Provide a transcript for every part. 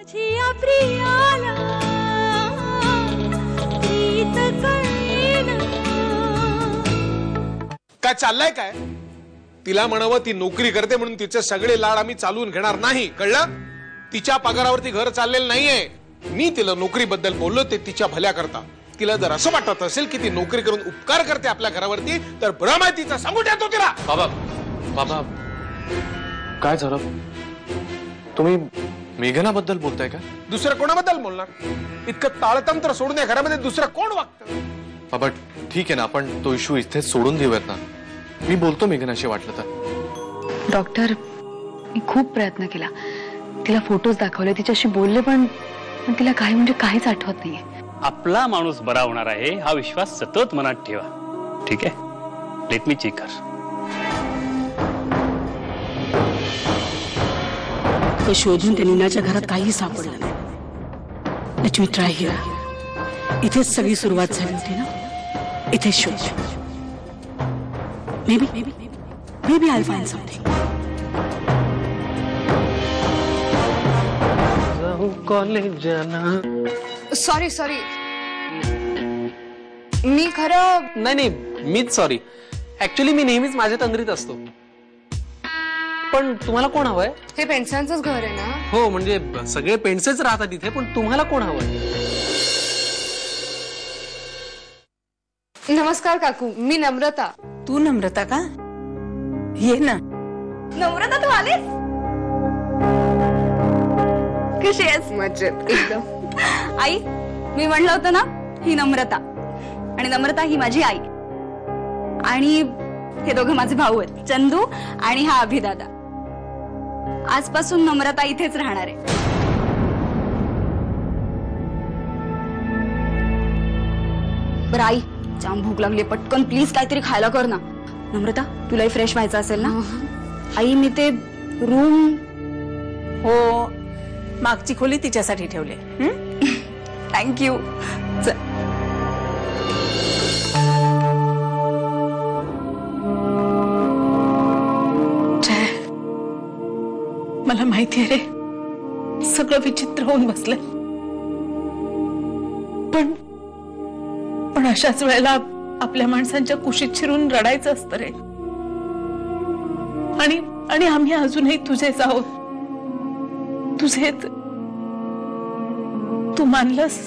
काय चाललंय काय? तिला म्हणावं ती नोकरी करते म्हणून तिचे सगळे लाड आम्ही चालवून घेणार नाही, कळलं? तिच्या पगारावरती घर चाललेलं नाहीये. मी तिला नोकरीबद्दल बोललो ते तिच्या भल्या करता. तिला जर असं वाटत असेल की ती नोकरी करून उपकार करते आपल्या घरावरती तर भ्रम आहे तिचा. सांगू देतो तिला. बाबा बाबा काय झालं? तुम्ही मेघनाबद्दल बोलताय का? दुसरं कोणाबद्दल बोलणार? इतकं ताळतंत्र सोडून या घरामध्ये दुसरं कोण वागतं? बाबा ठीक आहे ना, आपण तो इश्यू इथे सोडून देऊयात ना. मी बोलतो मेघनाशी वाटलं तर. डॉक्टर, मी खूप प्रयत्न केला, तिला फोटोज दाखवले, तिच्याशी बोलले, पण तिला काही म्हणजे काहीच आठवत नाहीये. आपला माणूस बरा होणार आहे हा विश्वास सतत मनात ठेवा. ठीक आहे, लेट मी चेक कर. ते शोधून त्या नीनाच्या घरात काहीही सापडलं नाही. Let me try here. इथेच सगळी सुरुवात झाली होती ना, इथेच शोध. maybe I'll find something. Sorry मी खरं नाही मीच सॉरी. ऍक्च्युली मी नेहमीच माझ्या तंद्रीत असतो. पण तुम्हाला कोण हवंय? हे पेन्शनचंच घर आहे ना? हो, म्हणजे सगळे पेन्सेच राहतात इथे, पण तुम्हाला कोण हवंय? नमस्कार काकू, मी नम्रता. तू नम्रता का? ये ना. नम्रता, तू आलीस? कशी आहेस? मजेत एकदम. आई, मी म्हणलं होतं ना, ही नम्रता आणि नम्रता ही माझी आई आणि हे दोघं माझे भाऊ आहेत, चंदू आणि हा अभिदादा. आजपासून नम्रता इथेच राहणार आहे. बरं आई, जाम भूक लागली, पटकन प्लीज काहीतरी खायला कर ना. नम्रता, तुलाही फ्रेश व्हायचं असेल ना? आई, मी ते रूम. हो, मागची खोली तिच्यासाठी ठेवले. थँक्यू. मला माहिती आहे रे, सगळं विचित्र होऊन बसलंय. पण अशाच वेळेला आपल्या माणसांच्या कुशीत शिरून रडायचं असतं रे. आणि आम्ही अजूनही तुझेच आहोत. तुझेच. तू मानलंस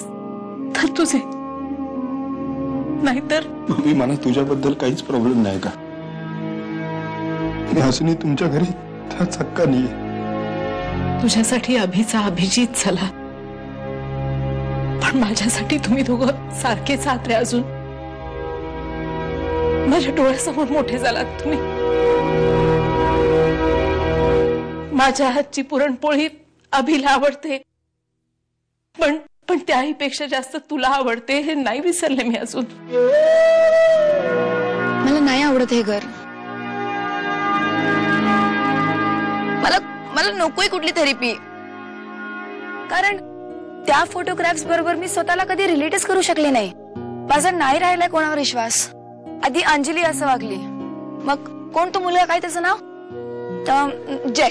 तर तुझे, नाहीतर. मम्मी, मला तुझ्याबद्दल काहीच प्रॉब्लेम नाही का? मी अजूनही तुमच्या घरी त्याच हक्का नाहीये. तुझ्यासाठी अभिचा अभिजित झाला, पण माझ्यासाठी तुम्ही दोघं सारखेच आहात रे अजून. माझ्या डोळ्यासमोर मोठे झालात तुम्ही. माझ्या हातची पुरणपोळी अभिला आवडते, पण त्याही पेक्षा जास्त तुला आवडते हे नाही विसरले मी अजून. मला नाही आवडत हे घर. मला नकोय कुठली थेरपी. कारण त्या फोटोग्राफ्स बरोबर मी स्वतःला कधी रिलेटच करू शकले नाही. माझा नाही राहिलाय कोणावर विश्वास. आधी अंजली असं वागली, मग कोण तो मुलगा, काय त्याचं नाव, जय.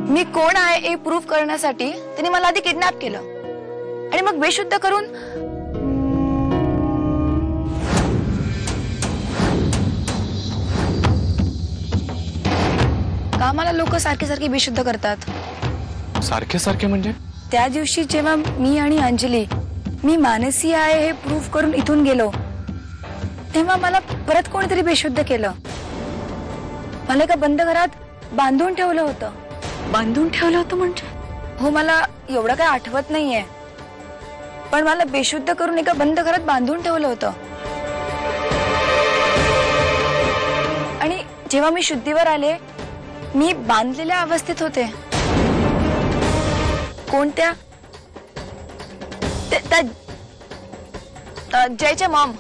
मी कोण आहे हे प्रूव्ह करण्यासाठी त्याने मला आधी किडनॅप केलं आणि मग बेशुद्ध करून का मला लोक सारखे सारखे बेशुद्ध करतात. सारखे सारखे म्हणजे? त्या दिवशी जेव्हा मी आणि अंजली मी मानसी आहे हे प्रूव्ह करून इथून गेलो, तेव्हा मला परत कोणीतरी बेशुद्ध केलं. मला एका बंद घरात बांधून ठेवलं होतं. बांधून ठेवलं होतं म्हणजे? हो, मला एवढं काही आठवत नाहीये, पण मला बेशुद्ध करून एका बंद घरात बांधून ठेवलं होतं. आणि जेव्हा मी शुद्धीवर आले, मी बांधलेल्या अवस्थेत होते. कोणत्या? जयच्या मॉम.